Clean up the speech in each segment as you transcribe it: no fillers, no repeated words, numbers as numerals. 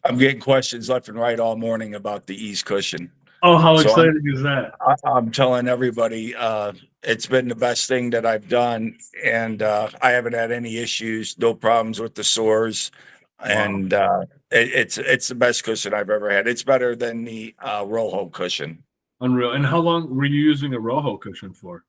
I'm getting questions left and right all morning about the ease cushion. Oh, how So exciting is that? I'm telling everybody, it's been the best thing that I've done, and I haven't had any issues, no problems with the sores, Wow, and it's the best cushion I've ever had. It's better than the Rojo cushion. unreal. And how long were you using a Rojo cushion for?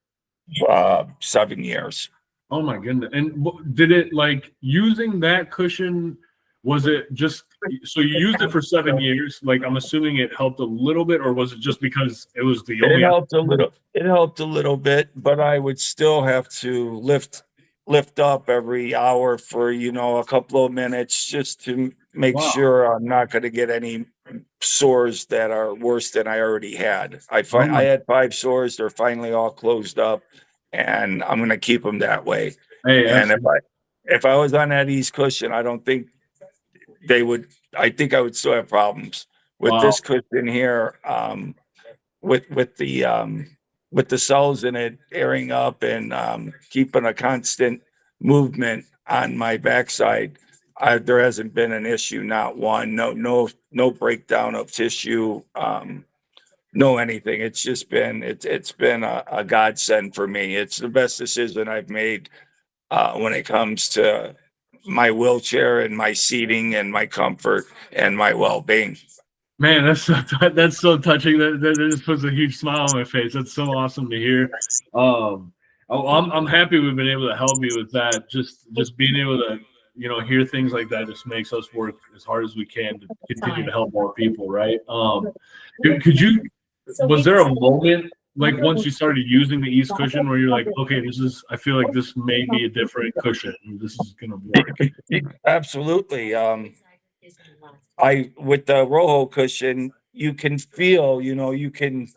7 years. Oh my goodness. And did it like using that cushion? Was it just so you used it for 7 years? Like I'm assuming it helped a little bit, or was it just because it was the It only helped a little. It helped a little bit, but I would still have to lift up every hour for a couple of minutes just to make wow. sure I'm not going to get any sores that are worse than I already had. Oh I my had 5 sores; they're finally all closed up, and I'm going to keep them that way. hey, And that's if I was on that ease cushion, I don't think they would. I think I would still have problems with wow. this cushion here. With with the cells in it airing up and keeping a constant movement on my backside, there hasn't been an issue, not one. No breakdown of tissue. No anything. It's been a godsend for me. It's the best decision I've made when it comes to my wheelchair and my seating and my comfort and my well-being. Man, that's so touching. That just puts a huge smile on my face. That's so awesome to hear. I'm happy we've been able to help you with that. Just being able to hear things like that just makes us work as hard as we can to continue to help more people. Right? Could you? Was there a moment like once you started using the East cushion where you're like, okay, this is. I feel like this may be a different cushion. This is gonna work. Absolutely. I with the Rojo cushion, you can feel, you can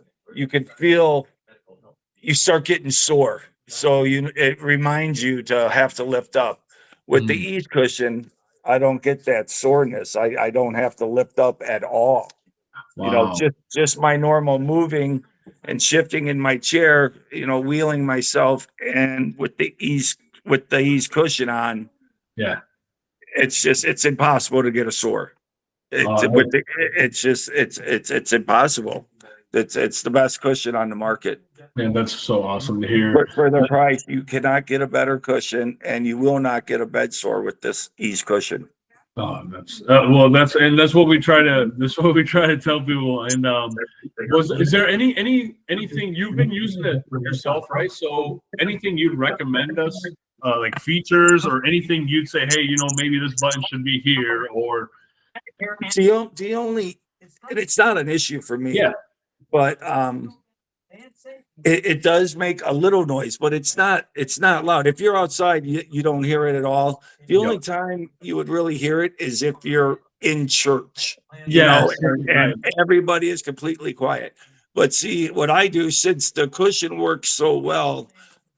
feel you start getting sore. So it reminds you to have to lift up. With the Mm, ease cushion, I don't get that soreness. I don't have to lift up at all. wow. Just my normal moving and shifting in my chair, wheeling myself, and with the ease cushion on, Yeah. it's impossible to get a sore. It's Uh, with the, it's just it's impossible. It's the best cushion on the market. Man, that's so awesome to hear. For the price, you cannot get a better cushion, and you will not get a bed sore with this ease cushion. Oh, that's well, that's what we try to tell people. And is there anything you've been using it yourself, right? So anything you'd recommend us, like features or anything you'd say, hey, maybe this button should be here, or The only, and it's not an issue for yeah, me, but it does make a little noise, but it's not loud. If you're outside, you don't hear it at all. The yep, only time you would really hear it is if you're in church, yes, and right, everybody is completely quiet. But see, what I do, since the cushion works so well,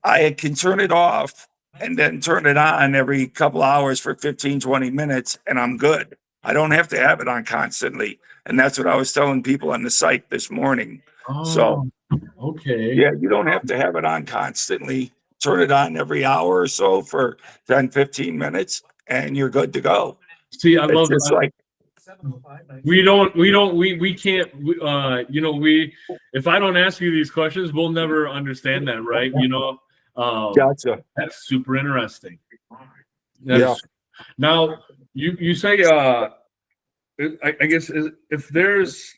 I can turn it off and then turn it on every couple hours for 15, 20 minutes, and I'm good. I don't have to have it on constantly. And that's what I was telling people on the site this morning. So, oh, okay. yeah, you don't have to have it on constantly. Turn it on every hour or so for 10, 15 minutes, and you're good to go. See, I It's love. just like, We can't. We if I don't ask you these questions, we'll never understand that, right? gotcha. That's super interesting. That Yeah. is now you say I guess if there's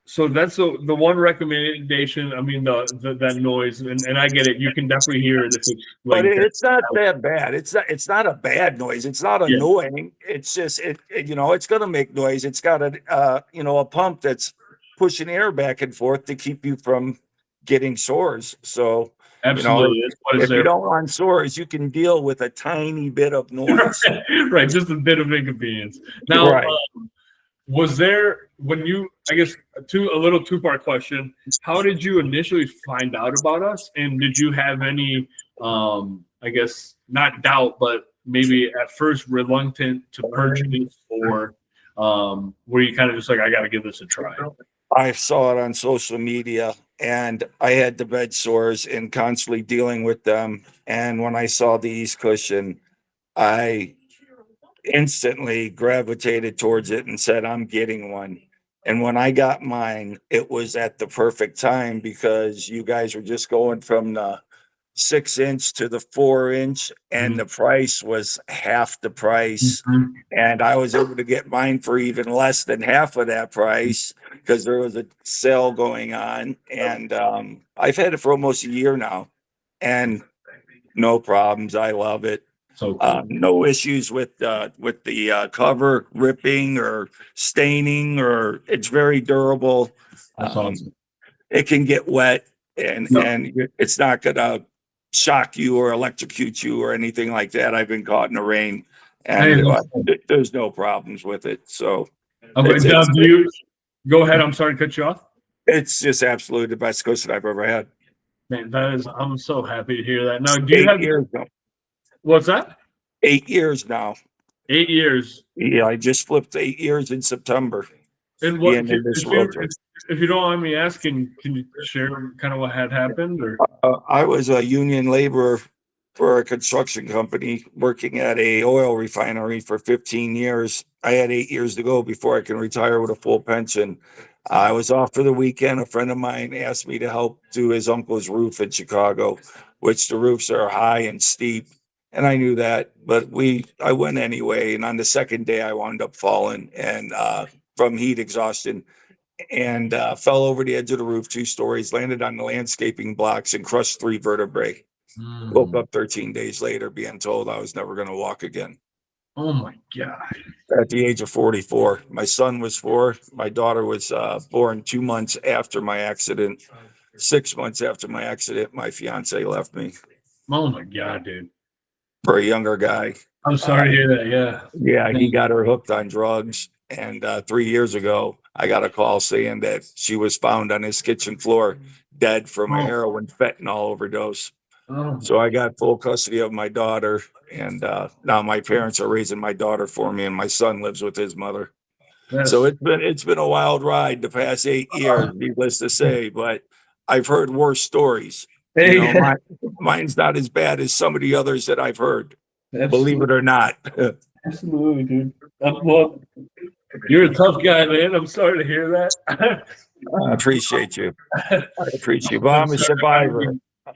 so that's the one recommendation. I mean the that noise and I get it. You can definitely hear it if it's But like it's not that bad. It's not a bad noise. It's not yeah, annoying. It's just it's gonna make noise. It's got a pump that's pushing air back and forth to keep you from getting sores. So, you know, if, absolutely. That's what it's if you there don't want sores, you can deal with a tiny bit of for. noise. Right, just a bit of inconvenience. Now, Right. was there when you? I guess a little two-part question. How did you initially find out about us, and did you have any, I guess not doubt, but maybe at first reluctant to purchase, or were you kind of just like, I got to give this a try? I saw it on social media, and I had the bed sores and constantly dealing with them. And when I saw the East Cushion, I instantly gravitated towards it and said, I'm getting one. And when I got mine, it was at the perfect time because you guys were just going from the 6 inch to the 4 inch, and the price was half the price. Mhm. And I was able to get mine for even less than half of that price because there was a sale going on. And I've had it for almost a year now, and no problems. I love it. So cool. No issues with the cover ripping or staining, or it's very durable. That's Um, awesome. it can get wet, and No. it's not gonna shock you or electrocute you or anything like that. I've been caught in the rain, Hey, and listen. there's no problems with it. So Okay, it's Doug, it's do you go ahead? I'm sorry to cut you off. it's just absolutely the best coast I've ever had. Man, I'm so happy to hear that. Now, do you 8 have years now. what's that? 8 years now. 8 years. Yeah, I just flipped 8 years in September. And Being in this world. if you don't mind me asking, can you share kind of what had happened? Or I was a union laborer for a construction company working at a oil refinery for 15 years. I had 8 years to go before I can retire with a full pension. I was off for the weekend. A friend of mine asked me to help do his uncle's roof in Chicago, which the roofs are high and steep. And I knew that, but I went anyway. And on the second day, I wound up falling and from heat exhaustion, and fell over the edge of the roof 2 stories, landed on the landscaping blocks, and crushed 3 vertebrae. Woke up 13 days later being told I was never going to walk again. oh my God. At the age of 44, my son was 4. My daughter was born 2 months after my accident. 6 months after my accident, my fiance left me Oh my God, dude. for a younger guy. I'm sorry to hear that. Yeah. Yeah, he got her hooked on drugs. And 3 years ago, I got a call saying that she was found on his kitchen floor, dead from a Oh. heroin fentanyl overdose. Oh, So I got full custody of my daughter, and now my parents are raising my daughter for me, and my son lives with his mother. that's So it's been a wild ride the past 8 years, needless to say. But I've heard worse stories. You know, hey, mine's not as bad as some of the others that I've heard. Believe absolutely, it or not. absolutely, dude. Well, you're a tough guy, man. I'm sorry to hear that. I appreciate you. I appreciate you. But I'm I'm a sorry. survivor.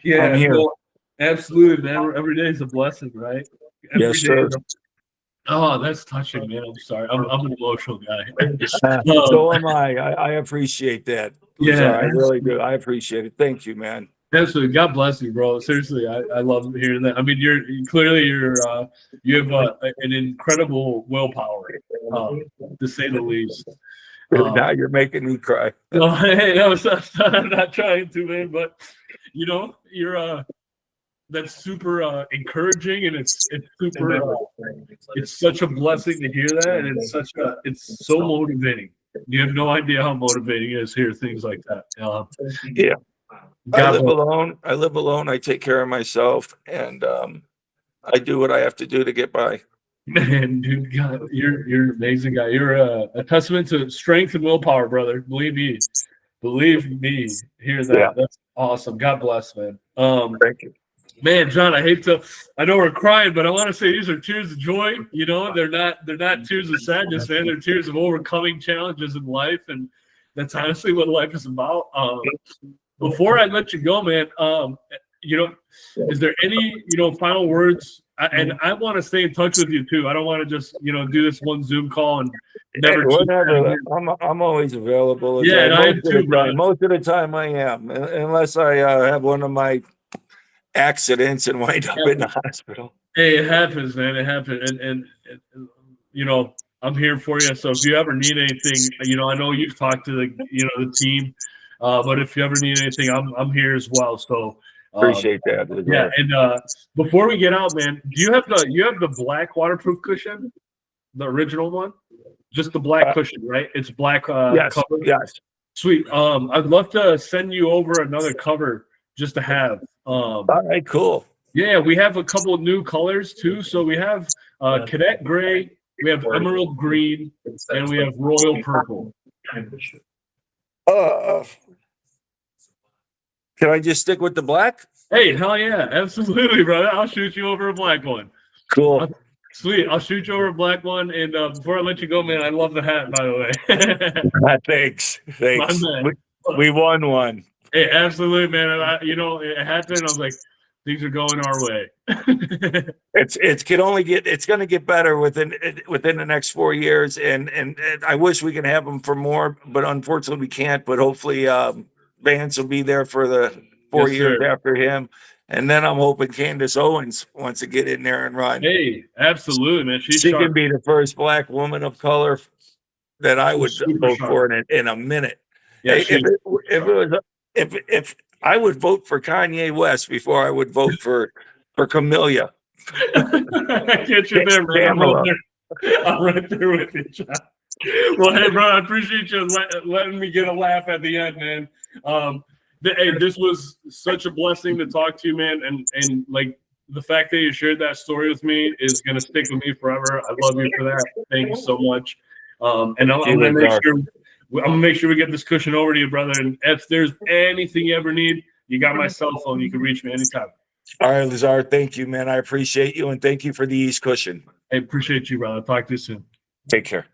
Yeah, I'm here. well, absolutely, man. Every day is a blessing, right? Every Yes, day sir. is oh, that's touching, man. I'm sorry. I'm an emotional guy. So am I. I appreciate that. Yeah, I really do. I appreciate it. Thank you, man. absolutely. God bless you, bro. Seriously, I love hearing that. I mean, you have an incredible willpower, to say the least. Now you're making me cry. No, hey, I'm not trying to, man, but you're that's super encouraging, and it's super. It's such a blessing to hear that, and it's so motivating. You have no idea how motivating it is to hear things like that. Yeah. I God live bless. alone. I live alone. I take care of myself, and I do what I have to do to get by. Man, dude, God, you're an amazing guy. You're a testament to strength and willpower, brother. Believe me. Hear that. Yeah. That's awesome. God bless, man. Thank you. Man, John, I know we're crying, but I want to say these are tears of joy. You know, they're not tears of sadness, man. They're tears of overcoming challenges in life, and that's honestly what life is about. Before I let you go, man, is there any final words? And I want to stay in touch with you too. I don't want to just do this one Zoom call and never. Whenever I'm always available. Yeah, and I am Most of too, the brother. time. Most of the time, I am, unless I have one of my accidents and wind up in the hospital. Hey, it happens, man. It happens, and I'm here for you. So if you ever need anything, I know you've talked to the team, but if you ever need anything, I'm here as well. So Appreciate that. yeah. And before we get out, man, do you have the black waterproof cushion, the original one? Just the black cushion, right? It's black. Yes. Cover. Yes. Sweet. I'd love to send you over another cover just to have. All right. Cool. Yeah, we have a couple of new colors too. So we have cadet gray, we have emerald green, and we have royal purple. Can I just stick with the black? Hey, hell yeah, absolutely, brother. I'll shoot you over a black one. Cool. Sweet. I'll shoot you over a black one. And before I let you go, man, I love the hat, by the way. Thanks. My Thanks. man. We won one. Hey, absolutely, man. It happened. I was like, things are going our way. It's going to get better within the next 4 years. And I wish we could have them for more, but unfortunately we can't. But hopefully, Vance will be there for the 4 years sir. after him. And then I'm hoping Candace Owens wants to get in there and run. Hey, absolutely, man. She's She sharp. can be the first black woman of color that I would vote for in a minute. Yeah, Hey, if I would vote for Kanye West before I would vote for Camellia. I get you there, man. I'm right there with you, John. Well, hey, bro, I appreciate you letting me get a laugh at the end, man. Hey, this was such a blessing to talk to you, man, and like the fact that you shared that story with me is gonna stick with me forever. I love you for that. Thank you so much. And I'm gonna make sure we get this cushion over to you, brother. And if there's anything you ever need, you got my cell phone. You can reach me anytime. All right, Lazar. Thank you, man. I appreciate you, and thank you for the East Cushion. I appreciate you, brother. Talk to you soon. Take care.